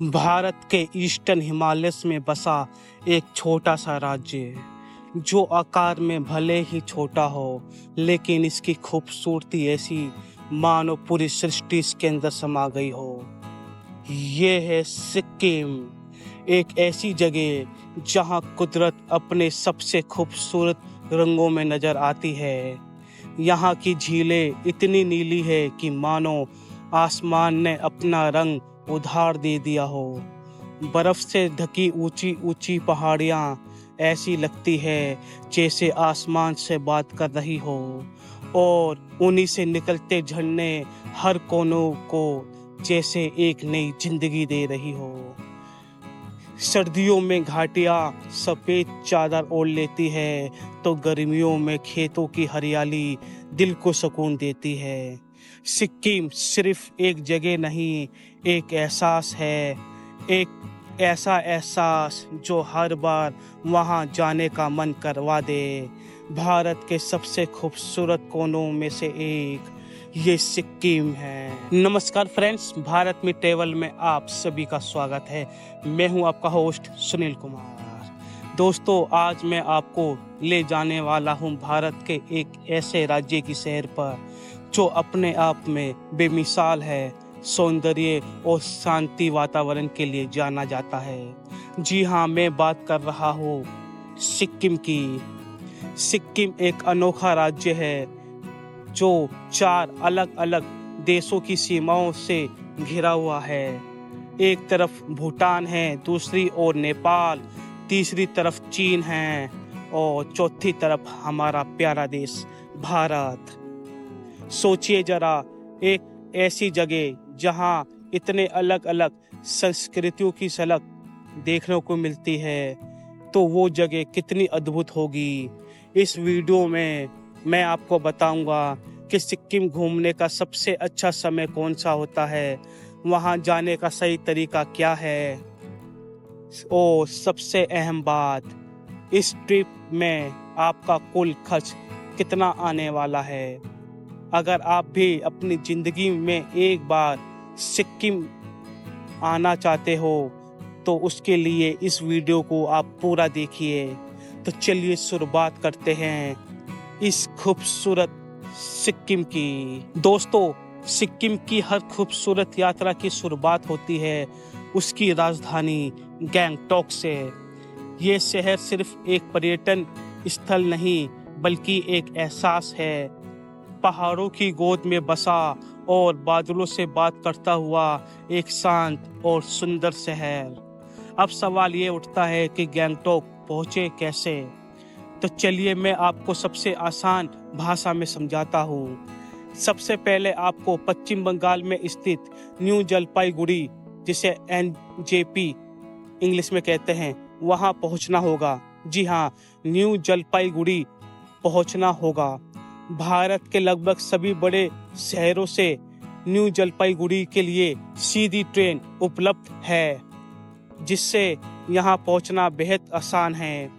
भारत के eastern Himalayas में बसा एक छोटा सा राज्य जो आकार में भले ही छोटा हो, लेकिन इसकी खूबसूरती ऐसी मानो पूरी सृष्टि इसके अंदर समा गई हो। ये है सिक्किम, एक ऐसी जगह जहां कुदरत अपने सबसे खूबसूरत रंगों में नजर आती है। यहाँ की झीलें इतनी नीली है कि मानो आसमान ने अपना रंग उधार दे दिया हो। बर्फ से ढकी ऊंची ऊंची पहाड़ियाँ ऐसी लगती है जैसे आसमान से बात कर रही हो, और उन्हीं से निकलते झरने हर कोनों को जैसे एक नई जिंदगी दे रही हो। सर्दियों में घाटियाँ सफ़ेद चादर ओढ़ लेती है, तो गर्मियों में खेतों की हरियाली दिल को सुकून देती है। सिक्किम सिर्फ एक जगह नहीं, एक एहसास है, एक ऐसा एहसास जो हर बार वहाँ जाने का मन करवा दे। भारत के सबसे खूबसूरत कोनों में से एक ये सिक्किम है। नमस्कार फ्रेंड्स, भारत में ट्रेवल में आप सभी का स्वागत है। मैं हूं आपका होस्ट सुनील कुमार। दोस्तों, आज मैं आपको ले जाने वाला हूं भारत के एक ऐसे राज्य की सैर पर जो अपने आप में बेमिसाल है, सौंदर्य और शांति वातावरण के लिए जाना जाता है। जी हाँ, मैं बात कर रहा हूँ सिक्किम की। सिक्किम एक अनोखा राज्य है जो 4 अलग अलग देशों की सीमाओं से घिरा हुआ है। एक तरफ भूटान है, दूसरी ओर नेपाल, तीसरी तरफ चीन है और चौथी तरफ हमारा प्यारा देश भारत। सोचिए जरा, एक ऐसी जगह जहां इतने अलग अलग संस्कृतियों की झलक देखने को मिलती है, तो वो जगह कितनी अद्भुत होगी। इस वीडियो में मैं आपको बताऊंगा कि सिक्किम घूमने का सबसे अच्छा समय कौन सा होता है, वहां जाने का सही तरीका क्या है, और सबसे अहम बात, इस ट्रिप में आपका कुल खर्च कितना आने वाला है। अगर आप भी अपनी ज़िंदगी में एक बार सिक्किम आना चाहते हो तो उसके लिए इस वीडियो को आप पूरा देखिए। तो चलिए शुरुआत करते हैं इस खूबसूरत सिक्किम की। दोस्तों, सिक्किम की हर खूबसूरत यात्रा की शुरुआत होती है उसकी राजधानी गैंगटॉक से। ये शहर सिर्फ एक पर्यटन स्थल नहीं बल्कि एक एहसास है। पहाड़ों की गोद में बसा और बादलों से बात करता हुआ एक शांत और सुंदर शहर। अब सवाल ये उठता है कि गैंगटॉक पहुँचे कैसे। तो चलिए मैं आपको सबसे आसान भाषा में समझाता हूँ। सबसे पहले आपको पश्चिम बंगाल में स्थित न्यू जलपाईगुड़ी, जिसे NJP इंग्लिश में कहते हैं, वहाँ पहुँचना होगा। जी हाँ, न्यू जलपाईगुड़ी पहुँचना होगा। भारत के लगभग सभी बड़े शहरों से न्यू जलपाईगुड़ी के लिए सीधी ट्रेन उपलब्ध है, जिससे यहाँ पहुँचना बेहद आसान है।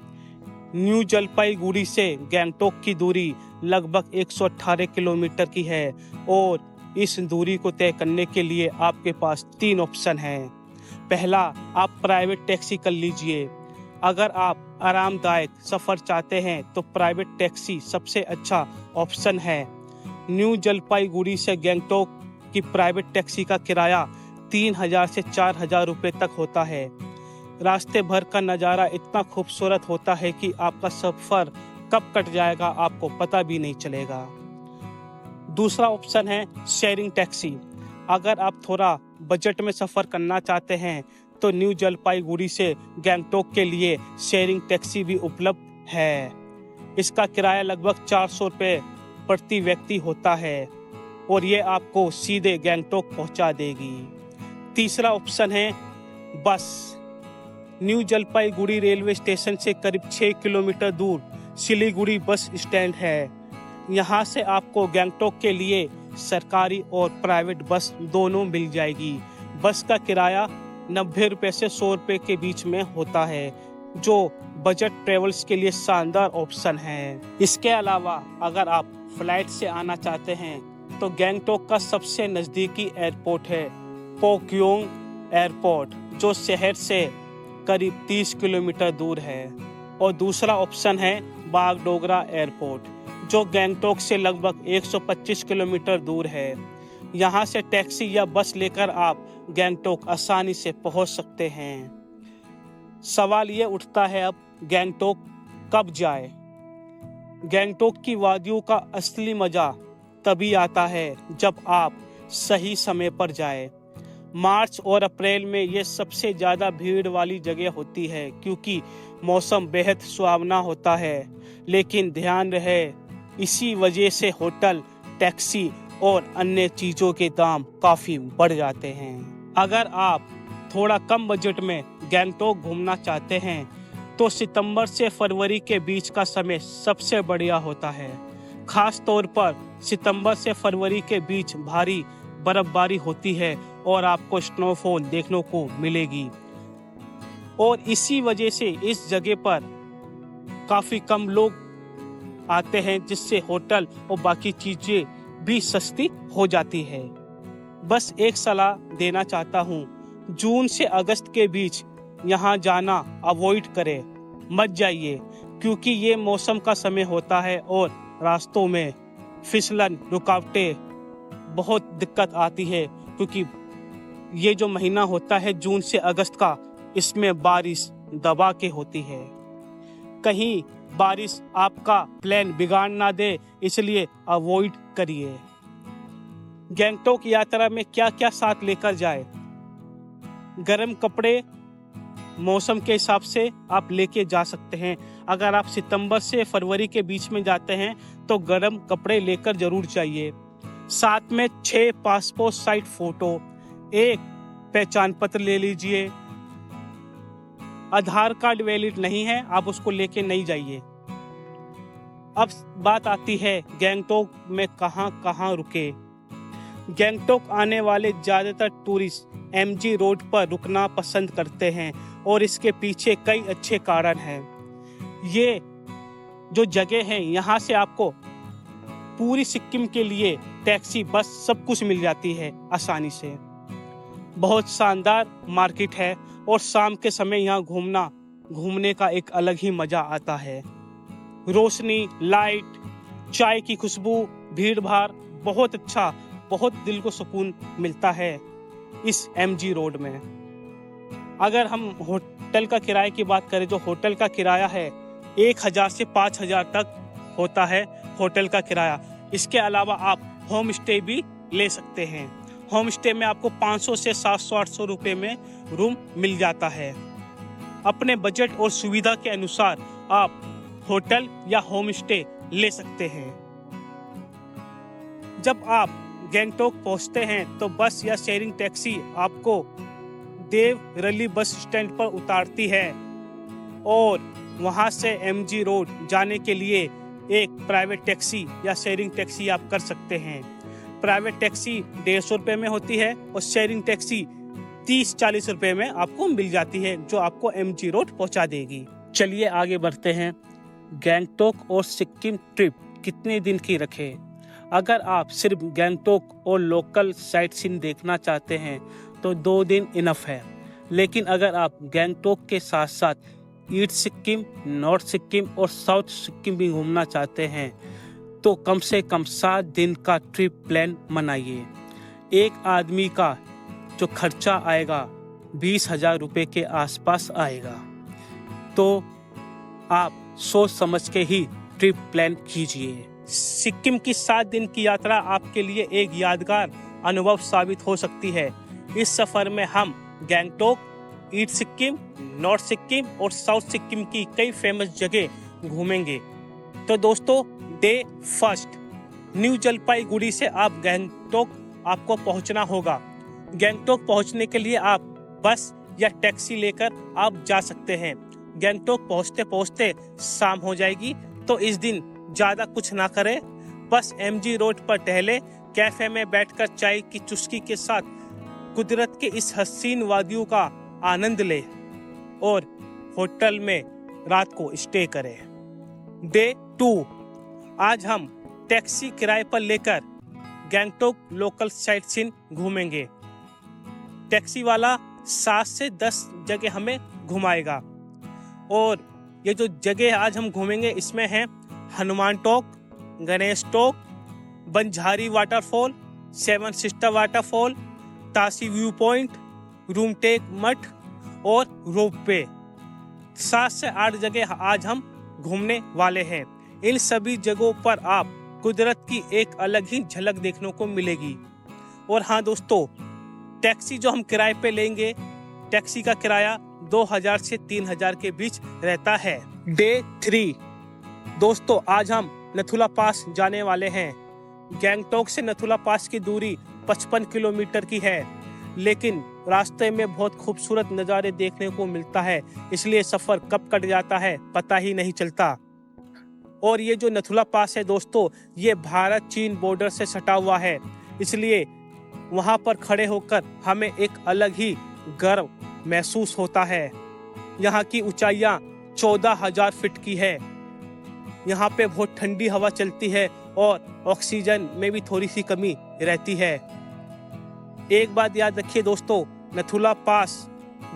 न्यू जलपाईगुड़ी से गैंगटॉक की दूरी लगभग 118 किलोमीटर की है, और इस दूरी को तय करने के लिए आपके पास 3 ऑप्शन हैं। पहला, आप प्राइवेट टैक्सी कर लीजिए। अगर आप आरामदायक सफ़र चाहते हैं तो प्राइवेट टैक्सी सबसे अच्छा ऑप्शन है। न्यू जलपाईगुड़ी से गैंगटॉक की प्राइवेट टैक्सी का किराया 3000 से 4000 रुपये तक होता है। रास्ते भर का नज़ारा इतना खूबसूरत होता है कि आपका सफ़र कब कट जाएगा आपको पता भी नहीं चलेगा। दूसरा ऑप्शन है शेयरिंग टैक्सी। अगर आप थोड़ा बजट में सफ़र करना चाहते हैं तो न्यू जलपाईगुड़ी से गैंगटॉक के लिए शेयरिंग टैक्सी भी उपलब्ध है। इसका किराया लगभग 400 रुपये प्रति व्यक्ति होता है, और ये आपको सीधे गैंगटॉक पहुंचा देगी। तीसरा ऑप्शन है बस। न्यू जलपाईगुड़ी रेलवे स्टेशन से करीब 6 किलोमीटर दूर सिलीगुड़ी बस स्टैंड है। यहाँ से आपको गैंगटॉक के लिए सरकारी और प्राइवेट बस दोनों मिल जाएगी। बस का किराया 90 रुपये से 100 रुपये के बीच में होता है, जो बजट ट्रेवल्स के लिए शानदार ऑप्शन है। इसके अलावा अगर आप फ्लाइट से आना चाहते हैं तो गैंगटॉक का सबसे नज़दीकी एयरपोर्ट है पोक्योंग एयरपोर्ट, जो शहर से करीब 30 किलोमीटर दूर है। और दूसरा ऑप्शन है बागडोगरा एयरपोर्ट, जो गैंगटोक से लगभग 125 किलोमीटर दूर है। यहाँ से टैक्सी या बस लेकर आप गैंगटोक आसानी से पहुँच सकते हैं। सवाल ये उठता है अब गैंगटोक कब जाए। गैंगटोक की वादियों का असली मजा तभी आता है जब आप सही समय पर जाए। मार्च और अप्रैल में ये सबसे ज़्यादा भीड़ वाली जगह होती है क्योंकि मौसम बेहद सुहावना होता है। लेकिन ध्यान रहे, इसी वजह से होटल, टैक्सी और अन्य चीज़ों के दाम काफ़ी बढ़ जाते हैं। अगर आप थोड़ा कम बजट में गैंगटोक घूमना चाहते हैं तो सितंबर से फरवरी के बीच का समय सबसे बढ़िया होता है। खास तौर पर सितंबर से फरवरी के बीच भारी बर्फबारी होती है और आपको स्नोफॉल देखने को मिलेगी। और इसी वजह से इस जगह पर काफ़ी कम लोग आते हैं, जिससे होटल और बाकी चीज़ें भी सस्ती हो जाती है। बस एक सलाह देना चाहता हूँ, जून से अगस्त के बीच यहाँ जाना अवॉइड करें, मत जाइए, क्योंकि ये मौसम का समय होता है और रास्तों में फिसलन, रुकावटें बहुत दिक्कत आती है। क्योंकि ये जो महीना होता है जून से अगस्त का, इसमें बारिश दबा के होती है। कहीं बारिश आपका प्लान बिगाड़ ना दे, इसलिए अवॉइड करिए। गैंगटोक यात्रा में क्या क्या साथ लेकर जाए। गर्म कपड़े मौसम के हिसाब से आप लेके जा सकते हैं। अगर आप सितंबर से फरवरी के बीच में जाते हैं तो गर्म कपड़े लेकर जरूर चाहिए। साथ में 6 पासपोर्ट साइज फोटो, एक पहचान पत्र ले लीजिए। आधार कार्ड वैलिड नहीं है, आप उसको लेके नहीं जाइए। अब बात आती है गैंगटोक में कहां कहां रुके। गैंगटोक आने वाले ज़्यादातर टूरिस्ट एमजी रोड पर रुकना पसंद करते हैं और इसके पीछे कई अच्छे कारण हैं। ये जो जगह है, यहाँ से आपको पूरी सिक्किम के लिए टैक्सी, बस सब कुछ मिल जाती है आसानी से। बहुत शानदार मार्केट है और शाम के समय यहाँ घूमने का एक अलग ही मज़ा आता है। रोशनी, लाइट, चाय की खुशबू, भीड़ भाड़, बहुत अच्छा, बहुत दिल को सुकून मिलता है इस एमजी रोड में। अगर हम होटल का किराए की बात करें, जो होटल का किराया है 1000 से 5000 तक होता है होटल का किराया। इसके अलावा आप होम स्टे भी ले सकते हैं। होम स्टे में आपको 500 से 700-800 रुपये में रूम मिल जाता है। अपने बजट और सुविधा के अनुसार आप होटल या होम स्टे ले सकते हैं। जब आप गैंगटोक पहुंचते हैं तो बस या शेयरिंग टैक्सी आपको देवरली बस स्टैंड पर उतारती है और वहां से एमजी रोड जाने के लिए एक प्राइवेट टैक्सी या शेयरिंग टैक्सी आप कर सकते हैं। प्राइवेट टैक्सी 150 रुपये में होती है और शेयरिंग टैक्सी 30-40 रुपये में आपको मिल जाती है, जो आपको एमजी रोड पहुंचा देगी। चलिए आगे बढ़ते हैं। गैंगटोक और सिक्किम ट्रिप कितने दिन की रखें। अगर आप सिर्फ गैंगटोक और लोकल साइट सीन देखना चाहते हैं तो 2 दिन इनफ है। लेकिन अगर आप गैंगटोक के साथ साथ ईस्ट सिक्किम, नॉर्थ सिक्किम और साउथ सिक्किम भी घूमना चाहते हैं तो कम से कम 7 दिन का ट्रिप प्लान बनाइए। एक आदमी का जो खर्चा आएगा 20,000 रुपये के आसपास आएगा। तो आप सोच समझ के ही ट्रिप प्लान कीजिए। सिक्किम की 7 दिन की यात्रा आपके लिए एक यादगार अनुभव साबित हो सकती है। इस सफर में हम गैंगटोक, ईस्ट सिक्किम, नॉर्थ सिक्किम और साउथ सिक्किम की कई फेमस जगह घूमेंगे। तो दोस्तों, डे फर्स्ट न्यू जलपाईगुड़ी से आप गैंगटोक आपको पहुंचना होगा। गैंगटोक पहुंचने के लिए आप बस या टैक्सी लेकर आप जा सकते हैं। गैंगटोक पहुंचते पहुंचते शाम हो जाएगी, तो इस दिन ज़्यादा कुछ ना करें, बस एमजी रोड पर टहले, कैफे में बैठकर चाय की चुस्की के साथ कुदरत के इस हसीन वादियों का आनंद ले और होटल में रात को स्टे करें। डे 2 आज हम टैक्सी किराए पर लेकर गैंगटोक लोकल साइट सीन घूमेंगे। टैक्सी वाला 7 से 10 जगह हमें घुमाएगा। और ये जो जगह आज हम घूमेंगे इसमें है Hanuman Tok, Ganesh Tok, Banjhakri waterfall, seven sister waterfall, Tashi view point, Rumtek मठ और रोपवे। 7 से 8 जगह आज हम घूमने वाले हैं। इन सभी जगहों पर आप कुदरत की एक अलग ही झलक देखने को मिलेगी। और हाँ दोस्तों, टैक्सी जो हम किराए पे लेंगे, टैक्सी का किराया 2000 से 3000 के बीच रहता है। डे 3 दोस्तों, आज हम नथुला पास जाने वाले हैं। गैंगटॉक से नथुला पास की दूरी 55 किलोमीटर की है, लेकिन रास्ते में बहुत खूबसूरत नज़ारे देखने को मिलता है, इसलिए सफ़र कब कट जाता है पता ही नहीं चलता। और ये जो नथुला पास है दोस्तों, ये भारत चीन बॉर्डर से सटा हुआ है, इसलिए वहाँ पर खड़े होकर हमें एक अलग ही गर्व महसूस होता है। यहाँ की ऊंचाइयाँ 14,000 फीट की है। यहाँ पे बहुत ठंडी हवा चलती है और ऑक्सीजन में भी थोड़ी सी कमी रहती है। एक बात याद रखिए दोस्तों, नथुला पास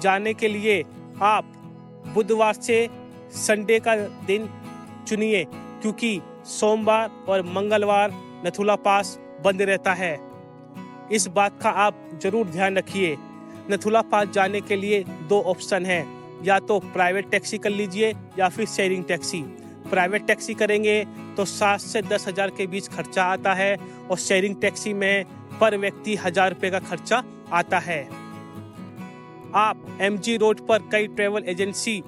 जाने के लिए आप बुधवार से संडे का दिन चुनिए, क्योंकि सोमवार और मंगलवार नथुला पास बंद रहता है। इस बात का आप जरूर ध्यान रखिए। नथुला पास जाने के लिए 2 ऑप्शन हैं, या तो प्राइवेट टैक्सी कर लीजिए या फिर शेयरिंग टैक्सी। प्राइवेट टैक्सी करेंगे तो 7 से 10 हज़ार के बीच खर्चा आता है, और शेयरिंग टैक्सी में पर व्यक्ति 1000 रुपये का खर्चा आता है। आप MG रोड पर कई ट्रैवल एजेंसी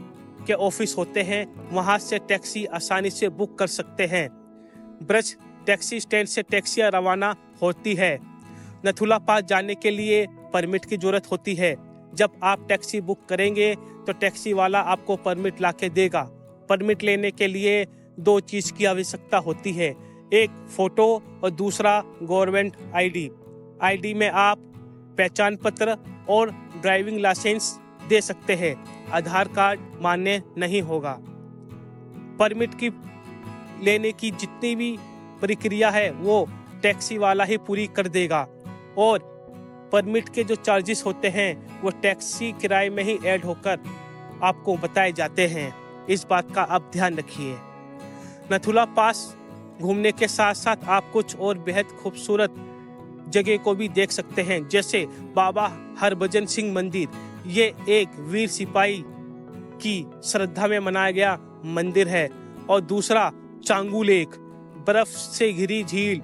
के ऑफिस होते हैं, वहां से टैक्सी आसानी से बुक कर सकते हैं। ब्रज टैक्सी स्टैंड से टैक्सियां रवाना होती है। नथुला पास जाने के लिए परमिट की जरूरत होती है। जब आप टैक्सी बुक करेंगे तो टैक्सी वाला आपको परमिट लाके देगा। परमिट लेने के लिए 2 चीज़ की आवश्यकता होती है, एक फोटो और दूसरा गवर्नमेंट आईडी में आप पहचान पत्र और ड्राइविंग लाइसेंस दे सकते हैं। आधार कार्ड मान्य नहीं होगा। परमिट की लेने की जितनी भी प्रक्रिया है वो टैक्सी वाला ही पूरी कर देगा, और परमिट के जो चार्जेस होते हैं वो टैक्सी किराए में ही ऐड होकर आपको बताए जाते हैं। इस बात का आप ध्यान रखिए। नथुला पास घूमने के साथ साथ आप कुछ और बेहद खूबसूरत जगह को भी देख सकते हैं, जैसे बाबा हरभजन सिंह मंदिर। ये एक वीर सिपाही की श्रद्धा में मनाया गया मंदिर है। और दूसरा चांगू लेक, बर्फ से घिरी झील,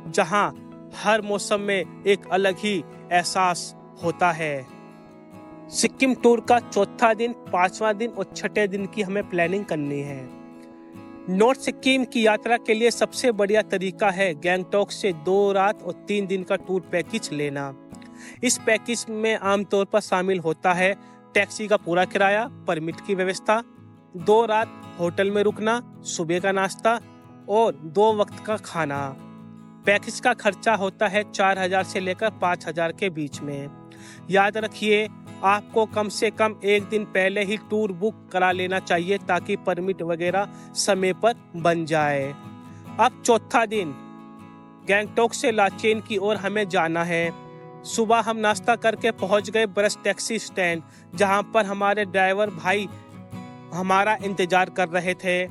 जहां हर मौसम में एक अलग ही एहसास होता है। सिक्किम टूर का 4था दिन, 5वां दिन और 6ठे दिन की हमें प्लानिंग करनी है। नॉर्थ सिक्किम की यात्रा के लिए सबसे बढ़िया तरीका है गैंगटॉक से 2 रात और 3 दिन का टूर पैकेज लेना। इस पैकेज में आमतौर पर शामिल होता है टैक्सी का पूरा किराया, परमिट की व्यवस्था, 2 रात होटल में रुकना, सुबह का नाश्ता और 2 वक्त का खाना। पैकेज का खर्चा होता है 4000 से लेकर 5000 के बीच में। याद रखिए, आपको कम से कम 1 दिन पहले ही टूर बुक करा लेना चाहिए, ताकि परमिट वगैरह समय पर बन जाए। अब 4था दिन, गैंगटॉक से लाचेन की ओर हमें जाना है। सुबह हम नाश्ता करके पहुंच गए ब्रज टैक्सी स्टैंड, जहां पर हमारे ड्राइवर भाई हमारा इंतजार कर रहे थे,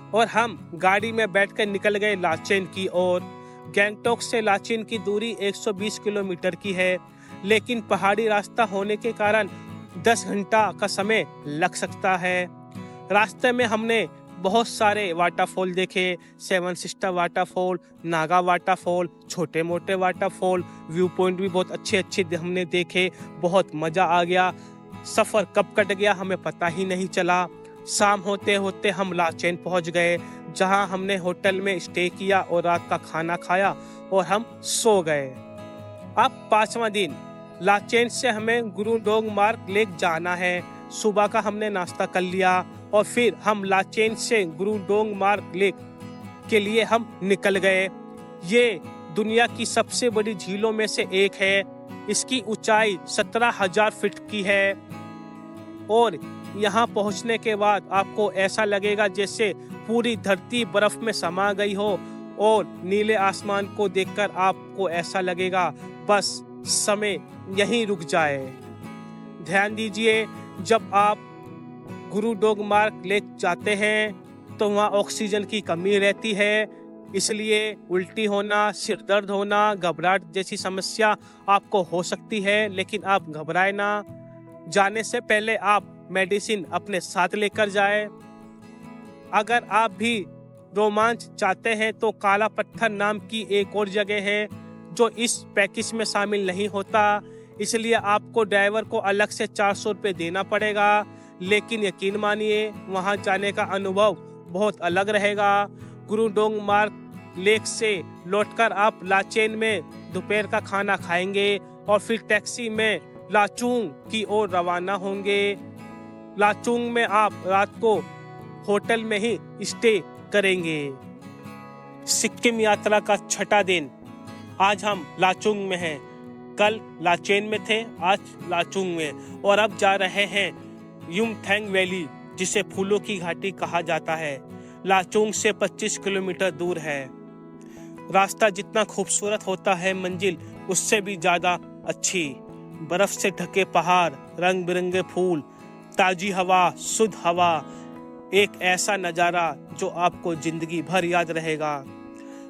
और हम गाड़ी में बैठकर निकल गए लाचेन की ओर। गैंगटॉक से लाचेन की दूरी 120 किलोमीटर की है, लेकिन पहाड़ी रास्ता होने के कारण 10 घंटा का समय लग सकता है। रास्ते में हमने बहुत सारे वाटरफॉल देखे, seven sister waterfall, Naga waterfall, छोटे मोटे वाटरफॉल, व्यू पॉइंट भी बहुत अच्छे अच्छे हमने देखे। बहुत मज़ा आ गया। सफ़र कब कट गया हमें पता ही नहीं चला। शाम होते होते हम लाचेन पहुंच गए, जहां हमने होटल में स्टे किया और रात का खाना खाया और हम सो गए। अब 5वां दिन, लाचेन से हमें गुरुडोंग मार्ग लेक जाना है। सुबह का हमने नाश्ता कर लिया और फिर हम लाचेन से गुरुडोंग मार्ग लेक के लिए हम निकल गए। ये दुनिया की सबसे बड़ी झीलों में से एक है। इसकी ऊंचाई 17,000 फीट की है, और यहाँ पहुँचने के बाद आपको ऐसा लगेगा जैसे पूरी धरती बर्फ में समा गई हो, और नीले आसमान को देखकर आपको ऐसा लगेगा बस समय यहीं रुक जाए। ध्यान दीजिए, जब आप गुरुडोंगमार्ग लेक जाते हैं तो वहाँ ऑक्सीजन की कमी रहती है, इसलिए उल्टी होना, सिर दर्द होना, घबराहट जैसी समस्या आपको हो सकती है। लेकिन आप घबराए ना। जाने से पहले आप मेडिसिन अपने साथ लेकर जाए। अगर आप भी रोमांच चाहते हैं तो काला पत्थर नाम की एक और जगह है जो इस पैकेज में शामिल नहीं होता, इसलिए आपको ड्राइवर को अलग से 400 रुपये देना पड़ेगा। लेकिन यकीन मानिए, वहां जाने का अनुभव बहुत अलग रहेगा। गुरुडोंगमार्ग लेक से लौटकर आप लाचेन में दोपहर का खाना खाएंगे और फिर टैक्सी में लाचुंग की ओर रवाना होंगे। लाचुंग में आप रात को होटल में ही स्टे करेंगे। सिक्किम यात्रा का छठा दिन। आज हम लाचुंग में हैं, कल लाचेन में थे, आज लाचुंग में, और अब जा रहे हैं युमथैंग वैली, जिसे फूलों की घाटी कहा जाता है। लाचुंग से 25 किलोमीटर दूर है। रास्ता जितना खूबसूरत होता है, मंजिल उससे भी ज्यादा अच्छी। बर्फ से ढके पहाड़, रंग बिरंगे फूल, ताजी हवा, शुद्ध हवा, एक ऐसा नज़ारा जो आपको जिंदगी भर याद रहेगा।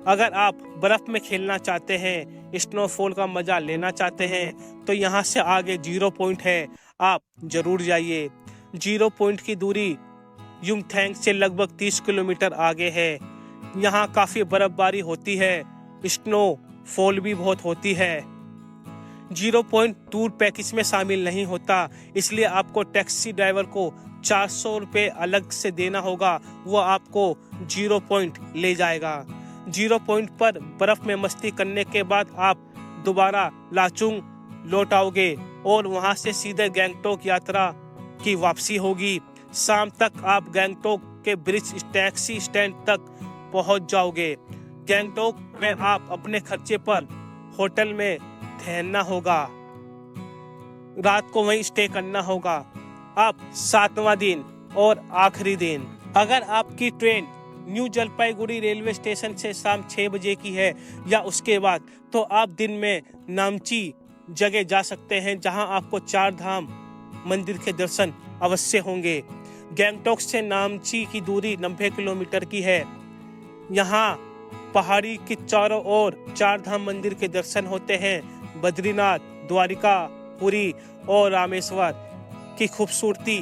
अगर आप बर्फ में खेलना चाहते हैं, स्नोफॉल का मजा लेना चाहते हैं, तो यहाँ से आगे 0 पॉइंट है, आप जरूर जाइए। 0 पॉइंट की दूरी युमथैंग से लगभग 30 किलोमीटर आगे है। यहाँ काफी बर्फबारी होती है, स्नोफॉल भी बहुत होती है। 0 पॉइंट टूर पैकेज में शामिल नहीं होता, इसलिए आपको टैक्सी ड्राइवर को 400 रुपये अलग से देना होगा। वो आपको 0 पॉइंट ले जाएगा। 0 पॉइंट पर बर्फ में मस्ती करने के बाद आप दोबारा लाचुंग लौट आओगे और वहां से सीधे गैंगटोक यात्रा की वापसी होगी। शाम तक आप गैंगटोक के ब्रिज टैक्सी स्टैंड तक पहुंच जाओगे। गैंगटोक में आप अपने खर्चे पर होटल में ठहरना होगा, रात को वहीं स्टे करना होगा। अब 7वां दिन और आखिरी दिन। अगर आपकी train new Jalpaiguri railway station से शाम 6 बजे की है या उसके बाद, तो आप दिन में नामची जगह जा सकते हैं, जहां आपको 4 धाम मंदिर के दर्शन अवश्य होंगे। गैंगटोक से नामची की दूरी 90 किलोमीटर की है। यहाँ पहाड़ी की चारों ओर 4 धाम मंदिर के दर्शन होते हैं। बद्रीनाथ, द्वारिका, पुरी और रामेश्वर की खूबसूरती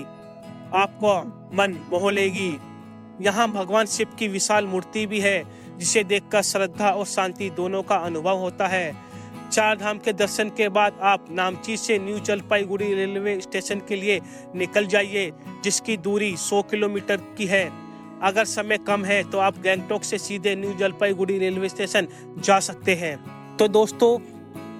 आपको मन मोह लेगी। यहाँ भगवान शिव की विशाल मूर्ति भी है, जिसे देखकर श्रद्धा और शांति दोनों का अनुभव होता है। 4 धाम के दर्शन के बाद आप नामची से न्यू जलपाईगुड़ी रेलवे स्टेशन के लिए निकल जाइए, जिसकी दूरी 100 किलोमीटर की है। अगर समय कम है तो आप गैंगटोक से सीधे न्यू जलपाईगुड़ी रेलवे स्टेशन जा सकते हैं। तो दोस्तों,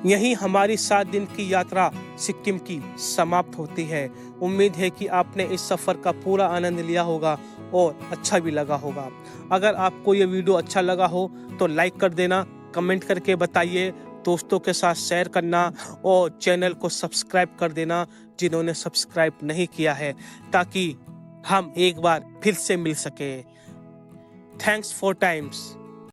यही हमारी 7 दिन की यात्रा सिक्किम की समाप्त होती है। उम्मीद है कि आपने इस सफ़र का पूरा आनंद लिया होगा और अच्छा भी लगा होगा। अगर आपको ये वीडियो अच्छा लगा हो तो लाइक कर देना, कमेंट करके बताइए, दोस्तों के साथ शेयर करना और चैनल को सब्सक्राइब कर देना जिन्होंने सब्सक्राइब नहीं किया है, ताकि हम एक बार फिर से मिल सके। Thanks for times.